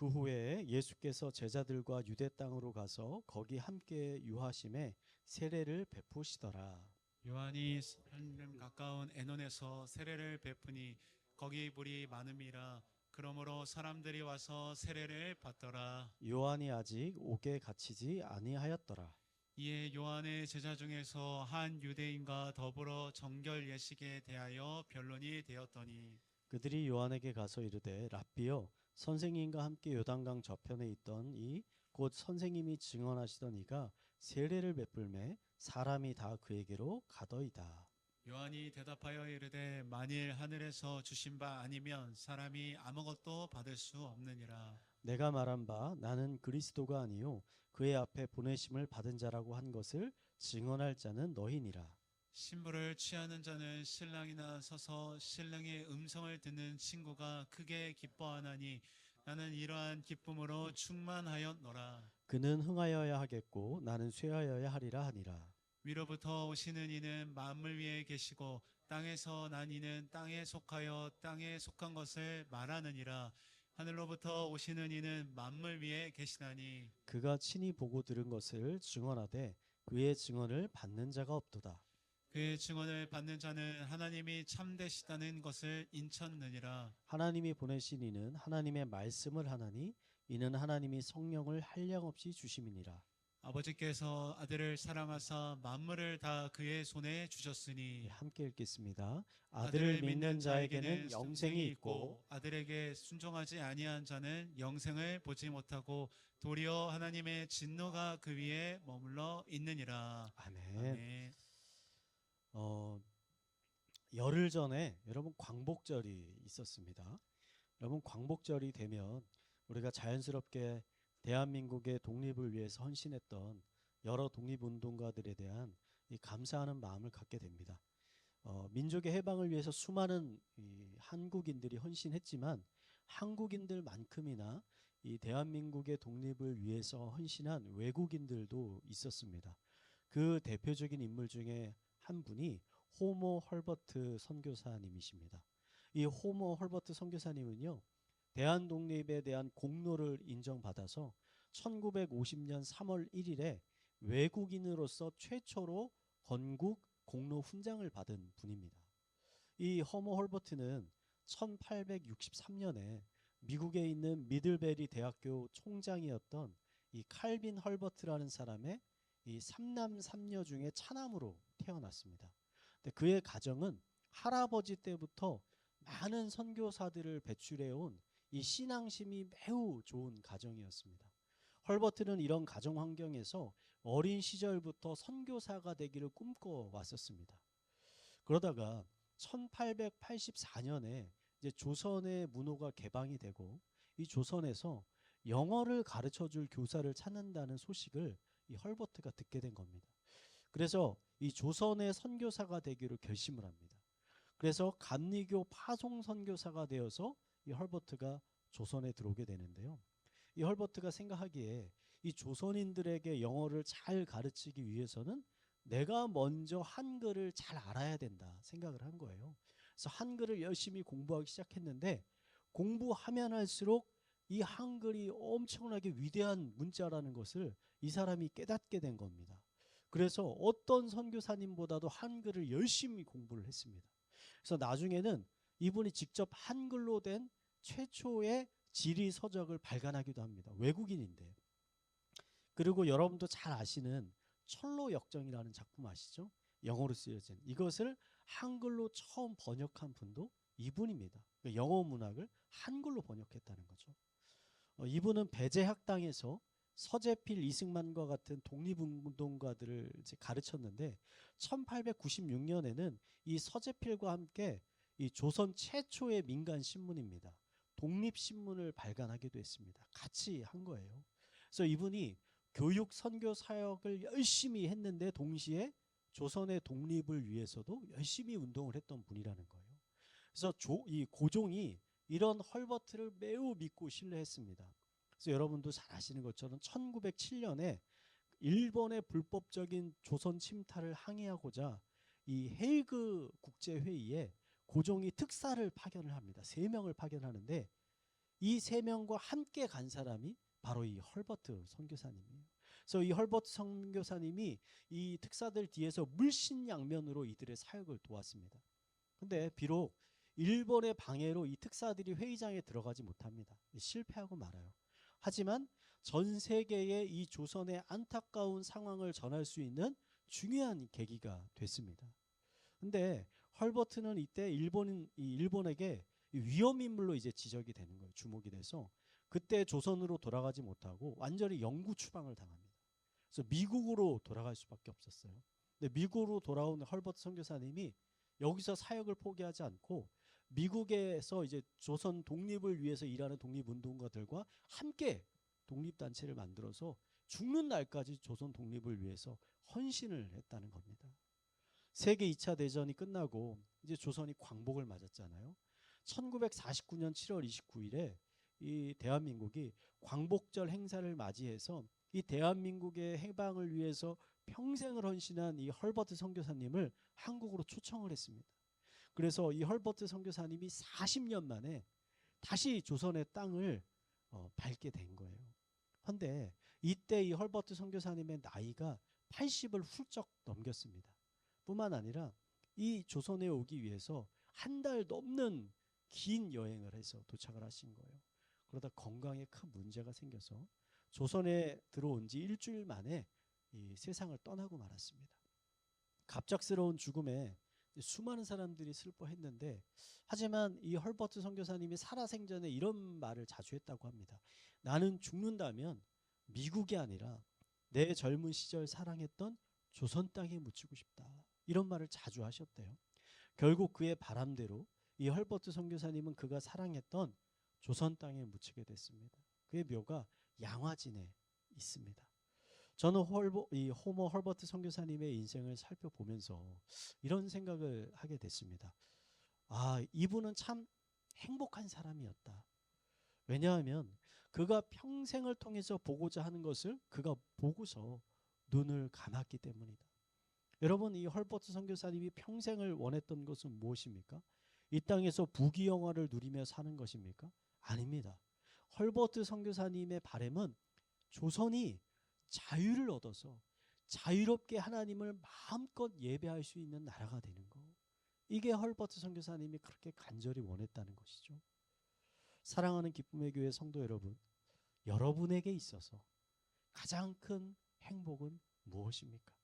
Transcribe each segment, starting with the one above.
그 후에 예수께서 제자들과 유대 땅으로 가서 거기 함께 유하심에 세례를 베푸시더라. 요한이 한름 가까운 에논에서 세례를 베푸니 거기 물이 많음이라. 그러므로 사람들이 와서 세례를 받더라. 요한이 아직 옥에 갇히지 아니하였더라. 이에 요한의 제자 중에서 한 유대인과 더불어 정결 예식에 대하여 변론이 되었더니 그들이 요한에게 가서 이르되 랍비여 선생님과 함께 요단강 저편에 있던 이 곧 선생님이 증언하시던 이가 세례를 베풀매 사람이 다 그에게로 가더이다. 요한이 대답하여 이르되 만일 하늘에서 주신 바 아니면 사람이 아무것도 받을 수 없느니라. 내가 말한 바 나는 그리스도가 아니요 그의 앞에 보내심을 받은 자라고 한 것을 증언할 자는 너희니라. 신부를 취하는 자는 신랑이나 서서 신랑의 음성을 듣는 친구가 크게 기뻐하나니 나는 이러한 기쁨으로 충만하였노라. 그는 흥하여야 하겠고 나는 쇠하여야 하리라 하니라. 위로부터 오시는 이는 만물 위에 계시고 땅에서 난 이는 땅에 속하여 땅에 속한 것을 말하느니라. 하늘로부터 오시는 이는 만물 위에 계시나니 그가 친히 보고 들은 것을 증언하되 그의 증언을 받는 자가 없도다. 그의 증언을 받는 자는 하나님이 참되시다는 것을 인쳤느니라. 하나님이 보내신 이는 하나님의 말씀을 하나니 이는 하나님이 성령을 한량없이 주심이니라. 아버지께서 아들을 사랑하사 만물을 다 그의 손에 예, 주셨으니 함께 읽겠습니다. 아들을 아들을 믿는 자에게는 영생이 있고 아들에게 순종하지 아니한 자는 영생을 보지 못하고 도리어 하나님의 진노가 그 위에 머물러 있느니라. 아멘. 아멘. 열흘 전에 여러분 광복절이 있었습니다. 여러분 광복절이 되면 우리가 자연스럽게 대한민국의 독립을 위해서 헌신했던 여러 독립운동가들에 대한 이 감사하는 마음을 갖게 됩니다. 민족의 해방을 위해서 수많은 이 한국인들이 헌신했지만 한국인들만큼이나 이 대한민국의 독립을 위해서 헌신한 외국인들도 있었습니다. 그 대표적인 인물 중에 한 분이 호모 헐버트 선교사님이십니다. 이 호모 헐버트 선교사님은요, 대한 독립에 대한 공로를 인정받아서 1950년 3월 1일에 외국인으로서 최초로 건국 공로 훈장을 받은 분입니다. 이 허머 헐버트는 1863년에 미국에 있는 미들베리 대학교 총장이었던 이 칼빈 헐버트라는 사람의 이 삼남 삼녀 중에 차남으로 태어났습니다. 근데 그의 가정은 할아버지 때부터 많은 선교사들을 배출해 온 이 신앙심이 매우 좋은 가정이었습니다. 헐버트는 이런 가정 환경에서 어린 시절부터 선교사가 되기를 꿈꿔 왔었습니다. 그러다가 1884년에 이제 조선의 문호가 개방이 되고 이 조선에서 영어를 가르쳐 줄 교사를 찾는다는 소식을 이 헐버트가 듣게 된 겁니다. 그래서 이 조선의 선교사가 되기로 결심을 합니다. 그래서 감리교 파송 선교사가 되어서 이 헐버트가 조선에 들어오게 되는데요. 이 헐버트가 생각하기에 이 조선인들에게 영어를 잘 가르치기 위해서는 내가 먼저 한글을 잘 알아야 된다 생각을 한 거예요. 그래서 한글을 열심히 공부하기 시작했는데 공부하면 할수록 이 한글이 엄청나게 위대한 문자라는 것을 이 사람이 깨닫게 된 겁니다. 그래서 어떤 선교사님보다도 한글을 열심히 공부를 했습니다. 그래서 나중에는 이분이 직접 한글로 된 최초의 지리 서적을 발간하기도 합니다. 외국인인데. 그리고 여러분도 잘 아시는 철로 역정이라는 작품 아시죠? 영어로 쓰여진 이것을 한글로 처음 번역한 분도 이분입니다. 그러니까 영어 문학을 한글로 번역했다는 거죠. 이분은 배제학당에서 서재필, 이승만과 같은 독립운동가들을 이제 가르쳤는데 1896년에는 이 서재필과 함께 이 조선 최초의 민간 신문입니다. 독립신문을 발간하기도 했습니다. 같이 한 거예요. 그래서 이분이 교육 선교 사역을 열심히 했는데 동시에 조선의 독립을 위해서도 열심히 운동을 했던 분이라는 거예요. 그래서 이 고종이 이런 헐버트를 매우 믿고 신뢰했습니다. 그래서 여러분도 잘 아시는 것처럼 1907년에 일본의 불법적인 조선 침탈을 항의하고자 이 헤이그 국제회의에 고종이 특사를 파견을 합니다. 3명을 파견하는데 이 세 명과 함께 간 사람이 바로 이 헐버트 선교사님이에요. 그래서 이 헐버트 선교사님이 이 특사들 뒤에서 물신양면으로 이들의 사역을 도왔습니다. 근데 비록 일본의 방해로 이 특사들이 회의장에 들어가지 못합니다. 실패하고 말아요. 하지만 전 세계에 이 조선의 안타까운 상황을 전할 수 있는 중요한 계기가 됐습니다. 근데 헐버트는 이때 일본에게 위험 인물로 이제 지적이 되는 거예요. 주목이 돼서 그때 조선으로 돌아가지 못하고 완전히 영구 추방을 당합니다. 그래서 미국으로 돌아갈 수밖에 없었어요. 근데 미국으로 돌아온 헐버트 선교사님이 여기서 사역을 포기하지 않고 미국에서 이제 조선 독립을 위해서 일하는 독립운동가들과 함께 독립단체를 만들어서 죽는 날까지 조선 독립을 위해서 헌신을 했다는 겁니다. 세계 2차 대전이 끝나고 이제 조선이 광복을 맞았잖아요. 1949년 7월 29일에 이 대한민국이 광복절 행사를 맞이해서 이 대한민국의 해방을 위해서 평생을 헌신한 이 헐버트 선교사님을 한국으로 초청을 했습니다. 그래서 이 헐버트 선교사님이 40년 만에 다시 조선의 땅을 밟게 된 거예요. 그런데 이때 이 헐버트 선교사님의 나이가 80을 훌쩍 넘겼습니다. 뿐만 아니라 이 조선에 오기 위해서 한 달 넘는 긴 여행을 해서 도착을 하신 거예요. 그러다 건강에 큰 문제가 생겨서 조선에 들어온 지 일주일 만에 이 세상을 떠나고 말았습니다. 갑작스러운 죽음에 수많은 사람들이 슬퍼했는데, 하지만 이 헐버트 선교사님이 살아생전에 이런 말을 자주 했다고 합니다. 나는 죽는다면 미국이 아니라 내 젊은 시절 사랑했던 조선 땅에 묻히고 싶다. 이런 말을 자주 하셨대요. 결국 그의 바람대로 이 헐버트 선교사님은 그가 사랑했던 조선 땅에 묻히게 됐습니다. 그의 묘가 양화진에 있습니다. 저는 이 호머 헐버트 선교사님의 인생을 살펴보면서 이런 생각을 하게 됐습니다. 아, 이분은 참 행복한 사람이었다. 왜냐하면 그가 평생을 통해서 보고자 하는 것을 그가 보고서 눈을 감았기 때문이다. 여러분, 이 헐버트 선교사님이 평생을 원했던 것은 무엇입니까? 이 땅에서 부귀영화를 누리며 사는 것입니까? 아닙니다. 헐버트 선교사님의 바람은 조선이 자유를 얻어서 자유롭게 하나님을 마음껏 예배할 수 있는 나라가 되는 것. 이게 헐버트 선교사님이 그렇게 간절히 원했다는 것이죠. 사랑하는 기쁨의 교회 성도 여러분, 여러분에게 있어서 가장 큰 행복은 무엇입니까?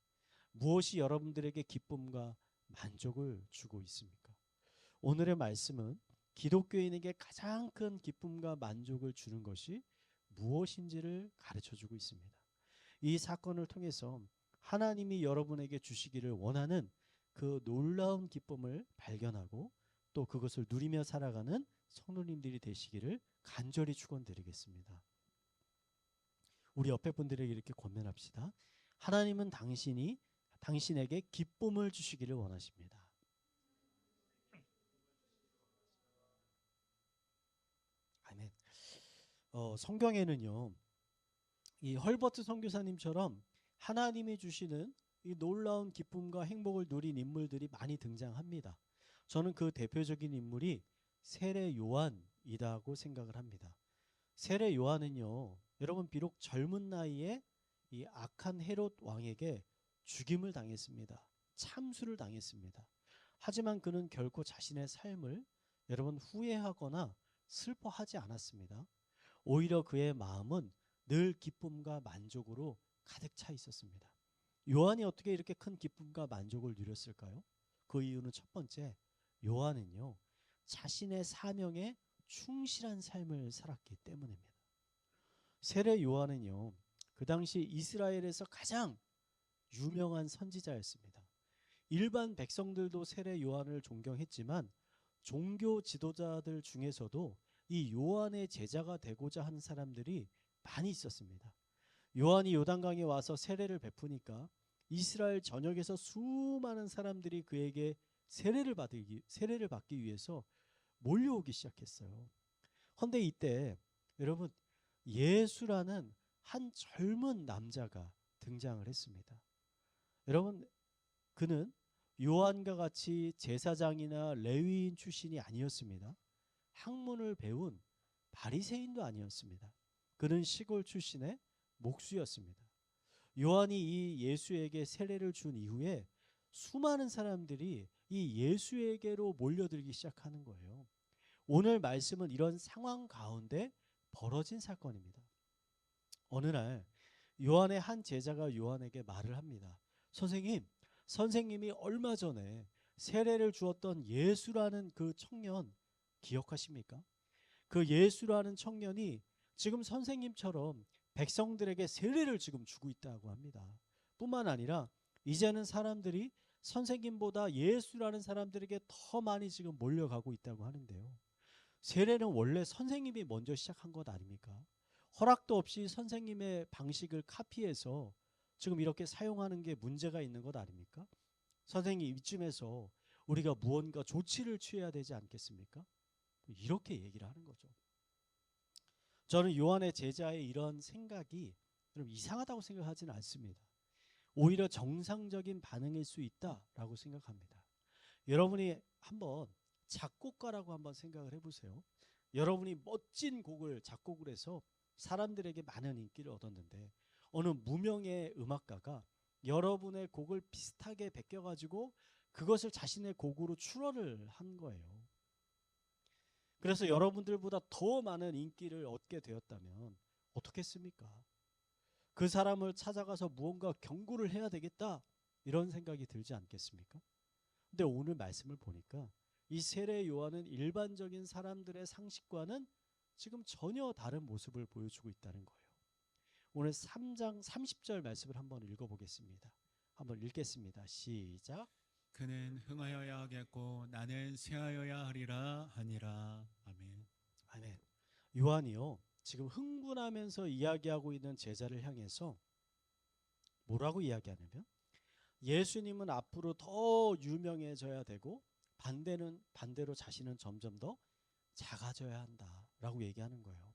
무엇이 여러분들에게 기쁨과 만족을 주고 있습니까? 오늘의 말씀은 기독교인에게 가장 큰 기쁨과 만족을 주는 것이 무엇인지를 가르쳐주고 있습니다. 이 사건을 통해서 하나님이 여러분에게 주시기를 원하는 그 놀라운 기쁨을 발견하고 또 그것을 누리며 살아가는 성도님들이 되시기를 간절히 축원드리겠습니다. 우리 옆에 분들에게 이렇게 권면합시다. 하나님은 당신에게 기쁨을 주시기를 원하십니다. 아멘. 성경에는요, 이 헐버트 선교사님처럼 하나님이 주시는 이 놀라운 기쁨과 행복을 누린 인물들이 많이 등장합니다. 저는 그 대표적인 인물이 세례 요한이라고 생각을 합니다. 세례 요한은요, 여러분 비록 젊은 나이에 이 악한 헤롯 왕에게 죽임을 당했습니다. 참수를 당했습니다. 하지만 그는 결코 자신의 삶을 여러분 후회하거나 슬퍼하지 않았습니다. 오히려 그의 마음은 늘 기쁨과 만족으로 가득 차 있었습니다. 요한이 어떻게 이렇게 큰 기쁨과 만족을 누렸을까요? 그 이유는 첫 번째, 요한은요, 자신의 사명에 충실한 삶을 살았기 때문입니다. 세례 요한은요, 그 당시 이스라엘에서 가장 유명한 선지자였습니다. 일반 백성들도 세례 요한을 존경했지만 종교 지도자들 중에서도 이 요한의 제자가 되고자 하는 사람들이 많이 있었습니다. 요한이 요단강에 와서 세례를 베푸니까 이스라엘 전역에서 수많은 사람들이 그에게 세례를 받기 위해서 몰려오기 시작했어요. 그런데 이때 여러분, 예수라는 한 젊은 남자가 등장을 했습니다. 여러분, 그는 요한과 같이 제사장이나 레위인 출신이 아니었습니다. 학문을 배운 바리새인도 아니었습니다. 그는 시골 출신의 목수였습니다. 요한이 이 예수에게 세례를 준 이후에 수많은 사람들이 이 예수에게로 몰려들기 시작하는 거예요. 오늘 말씀은 이런 상황 가운데 벌어진 사건입니다. 어느 날 요한의 한 제자가 요한에게 말을 합니다. 선생님이 얼마 전에 세례를 주었던 예수라는 그 청년 기억하십니까? 그 예수라는 청년이 지금 선생님처럼 백성들에게 세례를 지금 주고 있다고 합니다. 뿐만 아니라 이제는 사람들이 선생님보다 예수라는 사람들에게 더 많이 지금 몰려가고 있다고 하는데요. 세례는 원래 선생님이 먼저 시작한 것 아닙니까? 허락도 없이 선생님의 방식을 카피해서 지금 이렇게 사용하는 게 문제가 있는 것 아닙니까? 선생님, 이쯤에서 우리가 무언가 조치를 취해야 되지 않겠습니까? 이렇게 얘기를 하는 거죠. 저는 요한의 제자의 이런 생각이 좀 이상하다고 생각하지는 않습니다. 오히려 정상적인 반응일 수 있다라고 생각합니다. 여러분이 한번 작곡가라고 한번 생각을 해보세요. 여러분이 멋진 곡을 작곡을 해서 사람들에게 많은 인기를 얻었는데 어느 무명의 음악가가 여러분의 곡을 비슷하게 베껴가지고 그것을 자신의 곡으로 출원을 한 거예요. 그래서 여러분들보다 더 많은 인기를 얻게 되었다면 어떻겠습니까? 그 사람을 찾아가서 무언가 경고를 해야 되겠다 이런 생각이 들지 않겠습니까? 근데 오늘 말씀을 보니까 이 세례 요한은 일반적인 사람들의 상식과는 지금 전혀 다른 모습을 보여주고 있다는 거예요. 오늘 3장 30절 말씀을 한번 읽어보겠습니다. 한번 읽겠습니다. 시작. 그는 흥하여야 하겠고 나는 쇠하여야 하리라 하니라. 아멘. 아멘. 요한이요, 지금 흥분하면서 이야기하고 있는 제자를 향해서 뭐라고 이야기하냐면 예수님은 앞으로 더 유명해져야 되고 반대로 자신은 점점 더 작아져야 한다라고 얘기하는 거예요.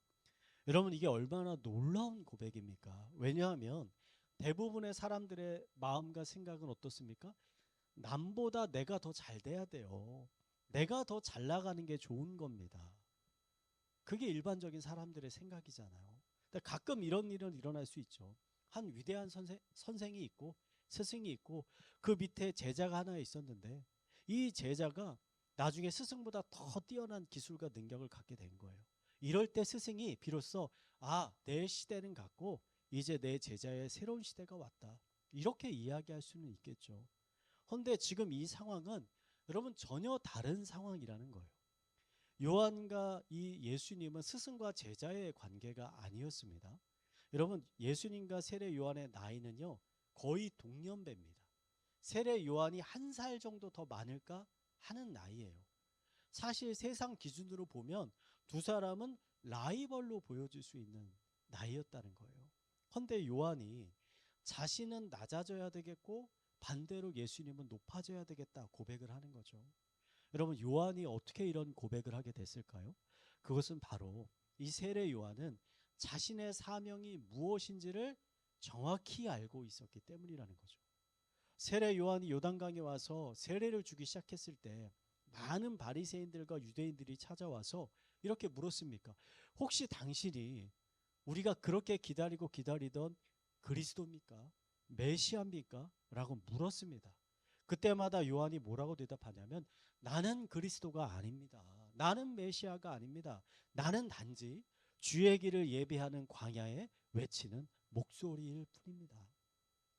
여러분, 이게 얼마나 놀라운 고백입니까? 왜냐하면 대부분의 사람들의 마음과 생각은 어떻습니까? 남보다 내가 더 잘 돼야 돼요. 내가 더 잘 나가는 게 좋은 겁니다. 그게 일반적인 사람들의 생각이잖아요. 근데 가끔 이런 일은 일어날 수 있죠. 한 위대한 선생이 있고 스승이 있고 그 밑에 제자가 하나 있었는데 이 제자가 나중에 스승보다 더 뛰어난 기술과 능력을 갖게 된 거예요. 이럴 때 스승이 비로소 내 시대는 갔고 이제 내 제자의 새로운 시대가 왔다, 이렇게 이야기할 수는 있겠죠. 그런데 지금 이 상황은 여러분 전혀 다른 상황이라는 거예요. 요한과 이 예수님은 스승과 제자의 관계가 아니었습니다. 여러분, 예수님과 세례 요한의 나이는요 거의 동년배입니다. 세례 요한이 1살 정도 더 많을까 하는 나이예요. 사실 세상 기준으로 보면 두 사람은 라이벌로 보여질 수 있는 나이였다는 거예요. 그런데 요한이 자신은 낮아져야 되겠고 반대로 예수님은 높아져야 되겠다 고백을 하는 거죠. 여러분, 요한이 어떻게 이런 고백을 하게 됐을까요? 그것은 바로 이 세례 요한은 자신의 사명이 무엇인지를 정확히 알고 있었기 때문이라는 거죠. 세례 요한이 요단강에 와서 세례를 주기 시작했을 때 많은 바리새인들과 유대인들이 찾아와서 이렇게 물었습니까? 혹시 당신이 우리가 그렇게 기다리고 기다리던 그리스도입니까? 메시아입니까? 라고 물었습니다. 그때마다 요한이 뭐라고 대답하냐면 나는 그리스도가 아닙니다. 나는 메시아가 아닙니다. 나는 단지 주의 길을 예비하는 광야에 외치는 목소리일 뿐입니다.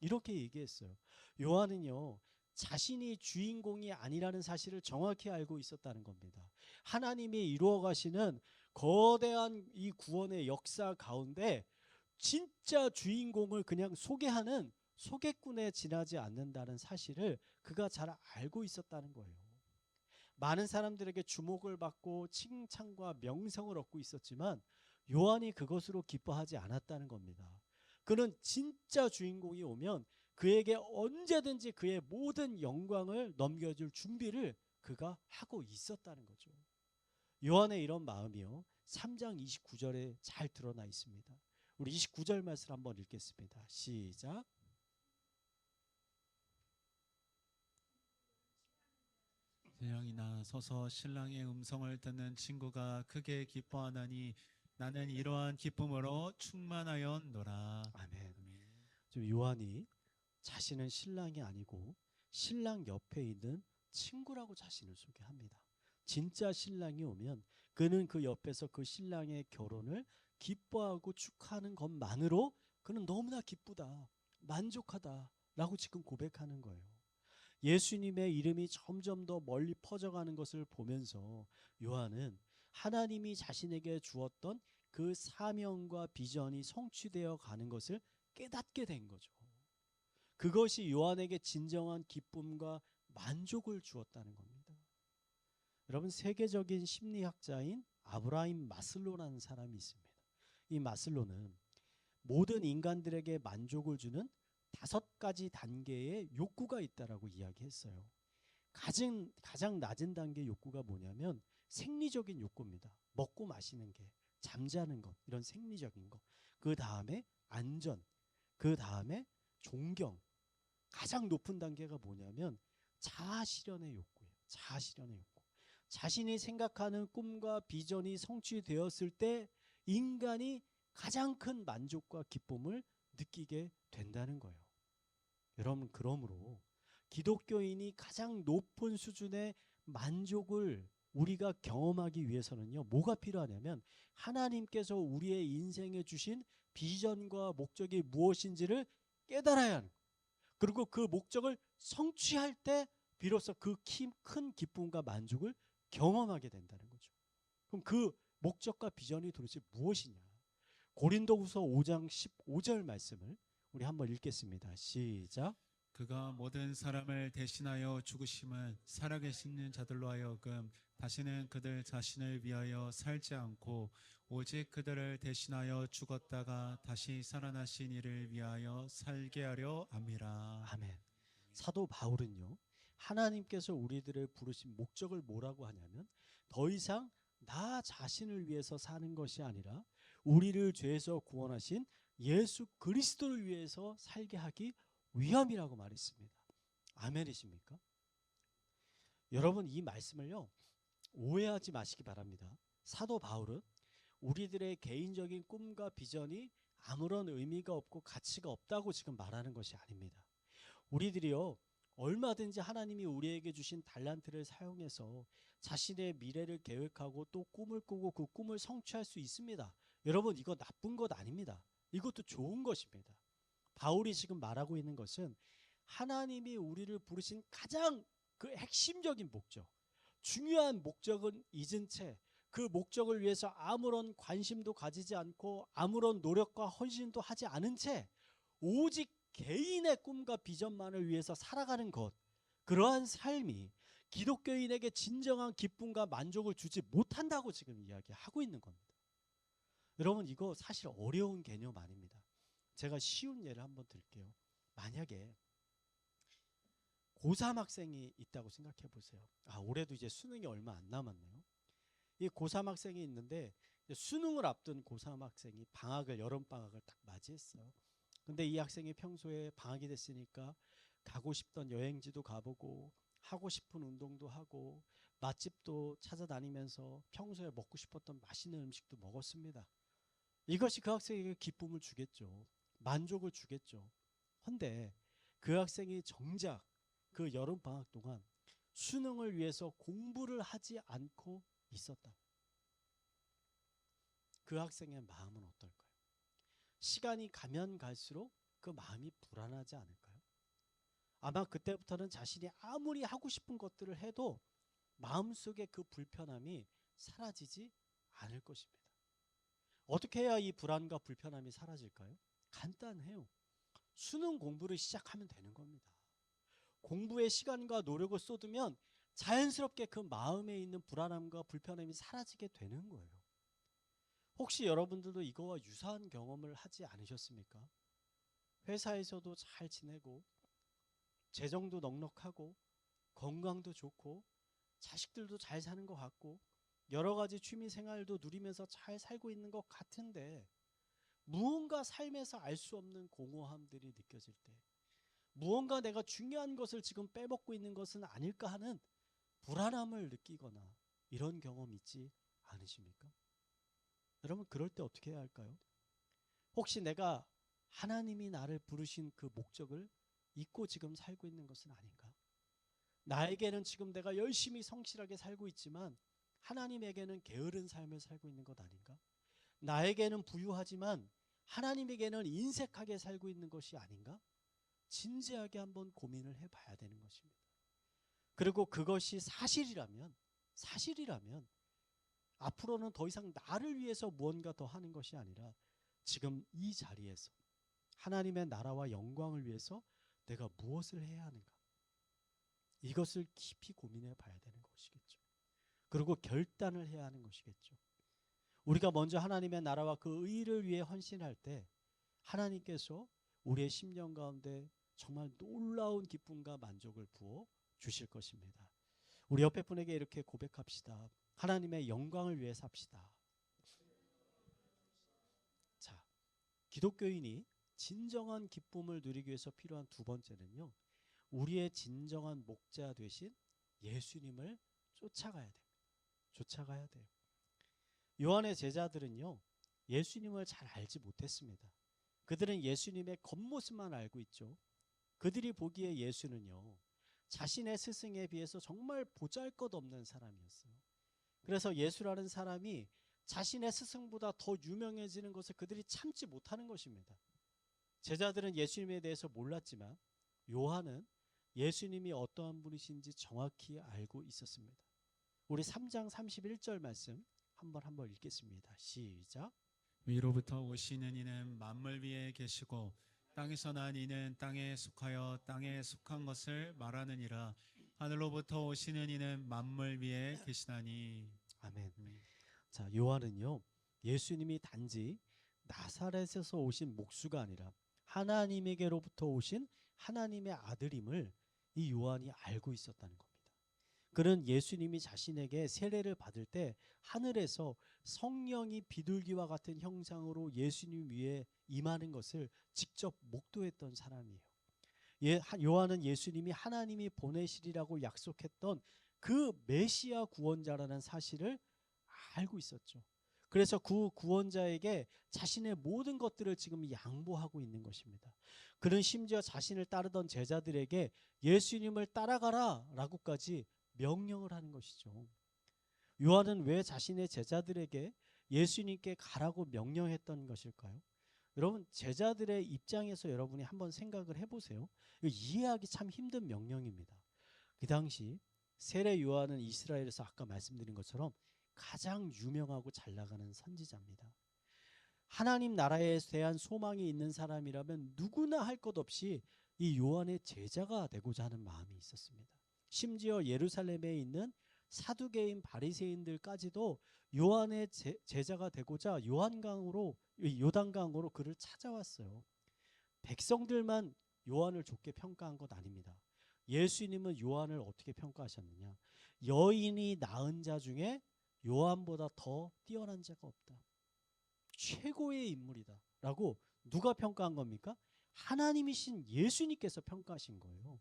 이렇게 얘기했어요. 요한은요, 자신이 주인공이 아니라는 사실을 정확히 알고 있었다는 겁니다. 하나님이 이루어 가시는 거대한 이 구원의 역사 가운데 진짜 주인공을 그냥 소개하는 소개꾼에 지나지 않는다는 사실을 그가 잘 알고 있었다는 거예요. 많은 사람들에게 주목을 받고 칭찬과 명성을 얻고 있었지만 요한이 그것으로 기뻐하지 않았다는 겁니다. 그는 진짜 주인공이 오면 그에게 언제든지 그의 모든 영광을 넘겨줄 준비를 그가 하고 있었다는 거죠. 요한의 이런 마음이요 3장 29절에 잘 드러나 있습니다. 우리 29절 말씀 한번 읽겠습니다. 시작. 신랑이 나서서 신랑의 음성을 듣는 친구가 크게 기뻐하나니 나는 이러한 기쁨으로 충만하였노라. 아멘. 지금 요한이 자신은 신랑이 아니고 신랑 옆에 있는 친구라고 자신을 소개합니다. 진짜 신랑이 오면 그는 그 옆에서 그 신랑의 결혼을 기뻐하고 축하하는 것만으로 그는 너무나 기쁘다, 만족하다라고 지금 고백하는 거예요. 예수님의 이름이 점점 더 멀리 퍼져가는 것을 보면서 요한은 하나님이 자신에게 주었던 그 사명과 비전이 성취되어 가는 것을 깨닫게 된 거죠. 그것이 요한에게 진정한 기쁨과 만족을 주었다는 겁니다. 여러분, 세계적인 심리학자인 아브라임 마슬로라는 사람이 있습니다. 이 마슬로는 모든 인간들에게 만족을 주는 5가지 단계의 욕구가 있다라고 이야기했어요. 가장 낮은 단계 욕구가 뭐냐면 생리적인 욕구입니다. 먹고 마시는 게, 잠자는 것, 이런 생리적인 것. 그 다음에 안전, 그 다음에 존경. 가장 높은 단계가 뭐냐면 자아실현의 욕구예요. 자아실현의 욕구. 자신이 생각하는 꿈과 비전이 성취되었을 때 인간이 가장 큰 만족과 기쁨을 느끼게 된다는 거예요. 여러분, 그러므로 기독교인이 가장 높은 수준의 만족을 우리가 경험하기 위해서는요, 뭐가 필요하냐면 하나님께서 우리의 인생에 주신 비전과 목적이 무엇인지를 깨달아야 하는 거예요. 그리고 그 목적을 성취할 때 비로소 그 큰 기쁨과 만족을 경험하게 된다는 거죠. 그럼 그 목적과 비전이 도대체 무엇이냐? 고린도후서 5장 15절 말씀을 우리 한번 읽겠습니다. 시작. 그가 모든 사람을 대신하여 죽으심은 살아계시는 자들로 하여금 다시는 그들 자신을 위하여 살지 않고 오직 그들을 대신하여 죽었다가 다시 살아나신 이를 위하여 살게 하려 함이라. 아멘. 사도 바울은요, 하나님께서 우리들을 부르신 목적을 뭐라고 하냐면 더 이상 나 자신을 위해서 사는 것이 아니라 우리를 죄에서 구원하신 예수 그리스도를 위해서 살게 하기 위함이라고 말했습니다. 아멘이십니까? 여러분, 이 말씀을요, 오해하지 마시기 바랍니다. 사도 바울은 우리들의 개인적인 꿈과 비전이 아무런 의미가 없고 가치가 없다고 지금 말하는 것이 아닙니다. 우리들이요, 얼마든지 하나님이 우리에게 주신 달란트를 사용해서 자신의 미래를 계획하고 또 꿈을 꾸고 그 꿈을 성취할 수 있습니다. 여러분, 이거 나쁜 것 아닙니다. 이것도 좋은 것입니다. 바울이 지금 말하고 있는 것은 하나님이 우리를 부르신 가장 그 핵심적인 목적, 중요한 목적은 잊은 채 그 목적을 위해서 아무런 관심도 가지지 않고 아무런 노력과 헌신도 하지 않은 채 오직 개인의 꿈과 비전만을 위해서 살아가는 것, 그러한 삶이 기독교인에게 진정한 기쁨과 만족을 주지 못한다고 지금 이야기하고 있는 겁니다. 여러분, 이거 사실 어려운 개념 아닙니다. 제가 쉬운 예를 한번 들게요. 만약에 고3 학생이 있다고 생각해 보세요. 올해도 이제 수능이 얼마 안 남았네요. 이 고3 학생이 있는데 수능을 앞둔 고3 학생이 여름 방학을 딱 맞이했어요. 근데 이 학생이 평소에 방학이 됐으니까 가고 싶던 여행지도 가보고 하고 싶은 운동도 하고 맛집도 찾아다니면서 평소에 먹고 싶었던 맛있는 음식도 먹었습니다. 이것이 그 학생에게 기쁨을 주겠죠. 만족을 주겠죠. 그런데 그 학생이 정작 그 여름 방학 동안 수능을 위해서 공부를 하지 않고 있었다. 그 학생의 마음은 어떨까요? 시간이 가면 갈수록 그 마음이 불안하지 않을까요? 아마 그때부터는 자신이 아무리 하고 싶은 것들을 해도 마음속에 그 불편함이 사라지지 않을 것입니다. 어떻게 해야 이 불안과 불편함이 사라질까요? 간단해요. 수능 공부를 시작하면 되는 겁니다. 공부에 시간과 노력을 쏟으면 자연스럽게 그 마음에 있는 불안함과 불편함이 사라지게 되는 거예요. 혹시 여러분들도 이거와 유사한 경험을 하지 않으셨습니까? 회사에서도 잘 지내고 재정도 넉넉하고 건강도 좋고 자식들도 잘 사는 것 같고 여러 가지 취미 생활도 누리면서 잘 살고 있는 것 같은데 무언가 삶에서 알 수 없는 공허함들이 느껴질 때 무언가 내가 중요한 것을 지금 빼먹고 있는 것은 아닐까 하는 불안함을 느끼거나 이런 경험 있지 않으십니까? 여러분, 그럴 때 어떻게 해야 할까요? 혹시 내가 하나님이 나를 부르신 그 목적을 잊고 지금 살고 있는 것은 아닌가? 나에게는 지금 내가 열심히 성실하게 살고 있지만 하나님에게는 게으른 삶을 살고 있는 것 아닌가? 나에게는 부유하지만 하나님에게는 인색하게 살고 있는 것이 아닌가? 진지하게 한번 고민을 해봐야 되는 것입니다. 그리고 그것이 사실이라면 앞으로는 더 이상 나를 위해서 무언가 더 하는 것이 아니라 지금 이 자리에서 하나님의 나라와 영광을 위해서 내가 무엇을 해야 하는가? 이것을 깊이 고민해 봐야 되는 것이겠죠. 그리고 결단을 해야 하는 것이겠죠. 우리가 먼저 하나님의 나라와 그 의를 위해 헌신할 때 하나님께서 우리의 심령 가운데 정말 놀라운 기쁨과 만족을 부어 주실 것입니다. 우리 옆에 분에게 이렇게 고백합시다. 하나님의 영광을 위해 삽시다. 자, 기독교인이 진정한 기쁨을 누리기 위해서 필요한 두 번째는요, 우리의 진정한 목자 되신 예수님을 쫓아가야 됩니다. 쫓아가야 돼요. 요한의 제자들은요, 예수님을 잘 알지 못했습니다. 그들은 예수님의 겉모습만 알고 있죠. 그들이 보기에 예수는요, 자신의 스승에 비해서 정말 보잘것없는 사람이었어요. 그래서 예수라는 사람이 자신의 스승보다 더 유명해지는 것을 그들이 참지 못하는 것입니다. 제자들은 예수님에 대해서 몰랐지만 요한은 예수님이 어떠한 분이신지 정확히 알고 있었습니다. 우리 3장 31절 말씀 한번 읽겠습니다. 시작. 위로부터 오시는 이는 만물 위에 계시고 땅에서 난 이는 땅에 속하여 땅에 속한 것을 말하느니라. 하늘로부터 오시는 이는 만물 위에 계시나니. 아멘. 자, 요한은요, 예수님이 단지 나사렛에서 오신 목수가 아니라 하나님에게로부터 오신 하나님의 아들임을 이 요한이 알고 있었다는 겁니다. 그는 예수님이 자신에게 세례를 받을 때 하늘에서 성령이 비둘기와 같은 형상으로 예수님 위에 임하는 것을 직접 목도했던 사람이에요. 요한은 예수님이 하나님이 보내시리라고 약속했던 그 메시아 구원자라는 사실을 알고 있었죠. 그래서 그 구원자에게 자신의 모든 것들을 지금 양보하고 있는 것입니다. 그는 심지어 자신을 따르던 제자들에게 예수님을 따라가라 라고까지 명령을 하는 것이죠. 요한은 왜 자신의 제자들에게 예수님께 가라고 명령했던 것일까요? 여러분, 제자들의 입장에서 여러분이 한번 생각을 해보세요. 이해하기 참 힘든 명령입니다. 그 당시 세례 요한은 이스라엘에서 아까 말씀드린 것처럼 가장 유명하고 잘 나가는 선지자입니다. 하나님 나라에 대한 소망이 있는 사람이라면 누구나 할 것 없이 이 요한의 제자가 되고자 하는 마음이 있었습니다. 심지어 예루살렘에 있는 사두개인 바리새인들까지도 요한의 제자가 되고자 요단강으로 그를 찾아왔어요. 백성들만 요한을 좋게 평가한 것 아닙니다. 예수님은 요한을 어떻게 평가하셨느냐? 여인이 낳은 자 중에 요한보다 더 뛰어난 자가 없다. 최고의 인물이다 라고 누가 평가한 겁니까? 하나님이신 예수님께서 평가하신 거예요.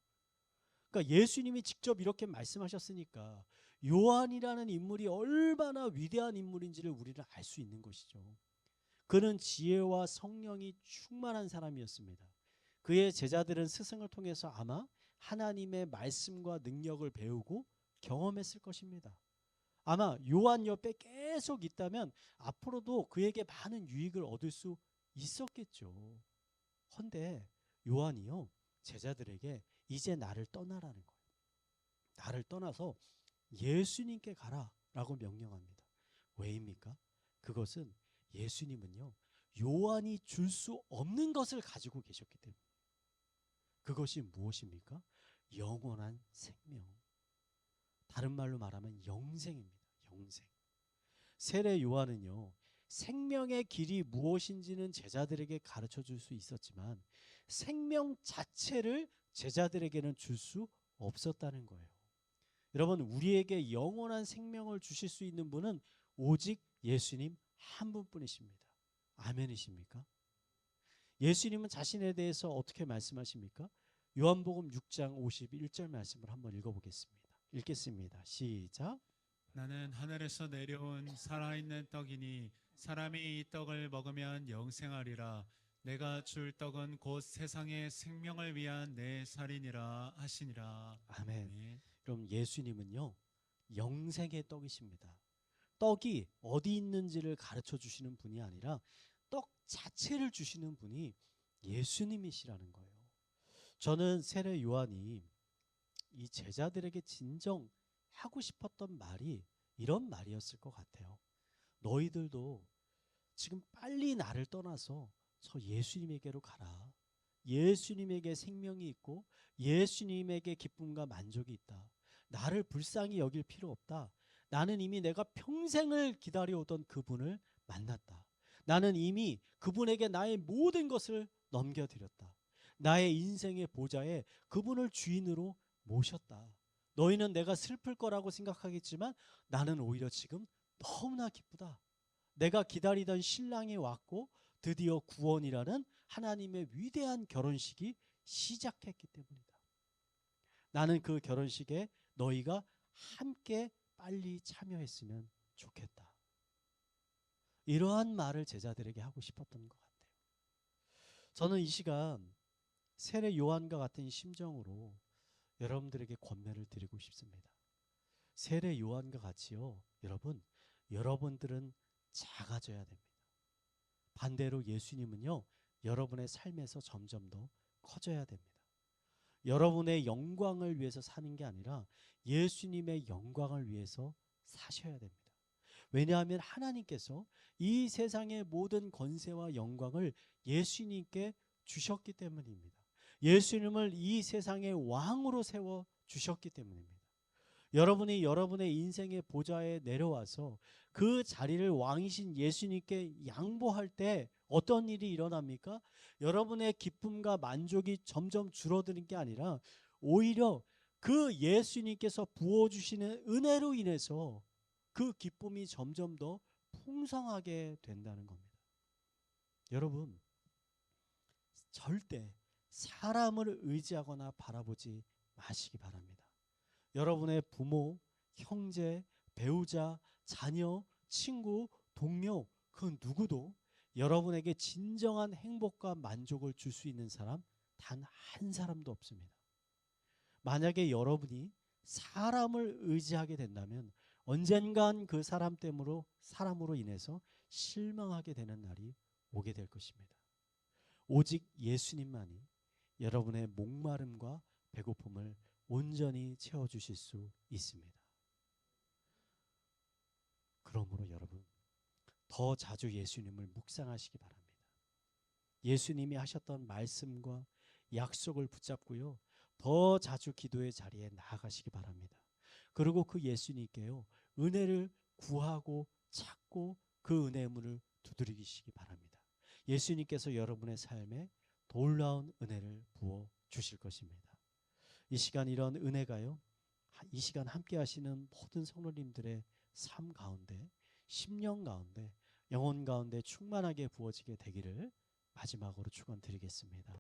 그러니까 예수님이 직접 이렇게 말씀하셨으니까 요한이라는 인물이 얼마나 위대한 인물인지를 우리는 알 수 있는 것이죠. 그는 지혜와 성령이 충만한 사람이었습니다. 그의 제자들은 스승을 통해서 아마 하나님의 말씀과 능력을 배우고 경험했을 것입니다. 아마 요한 옆에 계속 있다면 앞으로도 그에게 많은 유익을 얻을 수 있었겠죠. 헌데 요한이요, 제자들에게 이제 나를 떠나라는 거예요. 나를 떠나서 예수님께 가라라고 명령합니다. 왜입니까? 그것은 예수님은요, 요한이 줄 수 없는 것을 가지고 계셨기 때문에. 그것이 무엇입니까? 영원한 생명. 다른 말로 말하면 영생입니다. 영생. 세례 요한은요, 생명의 길이 무엇인지는 제자들에게 가르쳐 줄 수 있었지만 생명 자체를 제자들에게는 줄 수 없었다는 거예요. 여러분, 우리에게 영원한 생명을 주실 수 있는 분은 오직 예수님 한 분뿐이십니다. 아멘이십니까? 예수님은 자신에 대해서 어떻게 말씀하십니까? 요한복음 6장 51절 말씀을 한번 읽어보겠습니다. 읽겠습니다. 시작. 나는 하늘에서 내려온 살아있는 떡이니 사람이 이 떡을 먹으면 영생하리라. 내가 줄 떡은 곧 세상의 생명을 위한 내 살이니라 하시니라. 아멘. 아멘. 그럼 예수님은요, 영생의 떡이십니다. 떡이 어디 있는지를 가르쳐 주시는 분이 아니라 떡 자체를 주시는 분이 예수님이시라는 거예요. 저는 세례 요한이 이 제자들에게 진정 하고 싶었던 말이 이런 말이었을 것 같아요. 너희들도 지금 빨리 나를 떠나서 저 예수님에게로 가라. 예수님에게 생명이 있고 예수님에게 기쁨과 만족이 있다. 나를 불쌍히 여길 필요 없다. 나는 이미 내가 평생을 기다려오던 그분을 만났다. 나는 이미 그분에게 나의 모든 것을 넘겨드렸다. 나의 인생의 보좌에 그분을 주인으로 모셨다. 너희는 내가 슬플 거라고 생각하겠지만 나는 오히려 지금 너무나 기쁘다. 내가 기다리던 신랑이 왔고 드디어 구원이라는 하나님의 위대한 결혼식이 시작했기 때문이다. 나는 그 결혼식에 너희가 함께 빨리 참여했으면 좋겠다. 이러한 말을 제자들에게 하고 싶었던 것 같아요. 저는 이 시간 세례 요한과 같은 심정으로 여러분들에게 권면을 드리고 싶습니다. 세례 요한과 같이요, 여러분들은 작아져야 됩니다. 반대로 예수님은요, 여러분의 삶에서 점점 더 커져야 됩니다. 여러분의 영광을 위해서 사는 게 아니라 예수님의 영광을 위해서 사셔야 됩니다. 왜냐하면 하나님께서 이 세상의 모든 권세와 영광을 예수님께 주셨기 때문입니다. 예수님을 이 세상의 왕으로 세워 주셨기 때문입니다. 여러분이 여러분의 인생의 보좌에 내려와서 그 자리를 왕이신 예수님께 양보할 때 어떤 일이 일어납니까? 여러분의 기쁨과 만족이 점점 줄어드는 게 아니라 오히려 그 예수님께서 부어주시는 은혜로 인해서 그 기쁨이 점점 더 풍성하게 된다는 겁니다. 여러분, 절대 사람을 의지하거나 바라보지 마시기 바랍니다. 여러분의 부모, 형제, 배우자, 자녀, 친구, 동료, 그 누구도 여러분에게 진정한 행복과 만족을 줄 수 있는 사람 단 한 사람도 없습니다. 만약에 여러분이 사람을 의지하게 된다면 언젠간 그 사람으로 인해서 실망하게 되는 날이 오게 될 것입니다. 오직 예수님만이 여러분의 목마름과 배고픔을 온전히 채워주실 수 있습니다. 그러므로 여러분, 더 자주 예수님을 묵상하시기 바랍니다. 예수님이 하셨던 말씀과 약속을 붙잡고요, 더 자주 기도의 자리에 나아가시기 바랍니다. 그리고 그 예수님께요, 은혜를 구하고 찾고 그 은혜의 문을 두드리시기 바랍니다. 예수님께서 여러분의 삶에 놀라운 은혜를 부어 주실 것입니다. 이 시간 이런 은혜가요, 이 시간 함께 하시는 모든 성도님들의 삶 가운데, 심령 가운데, 영혼 가운데 충만하게 부어지게 되기를 마지막으로 축원드리겠습니다.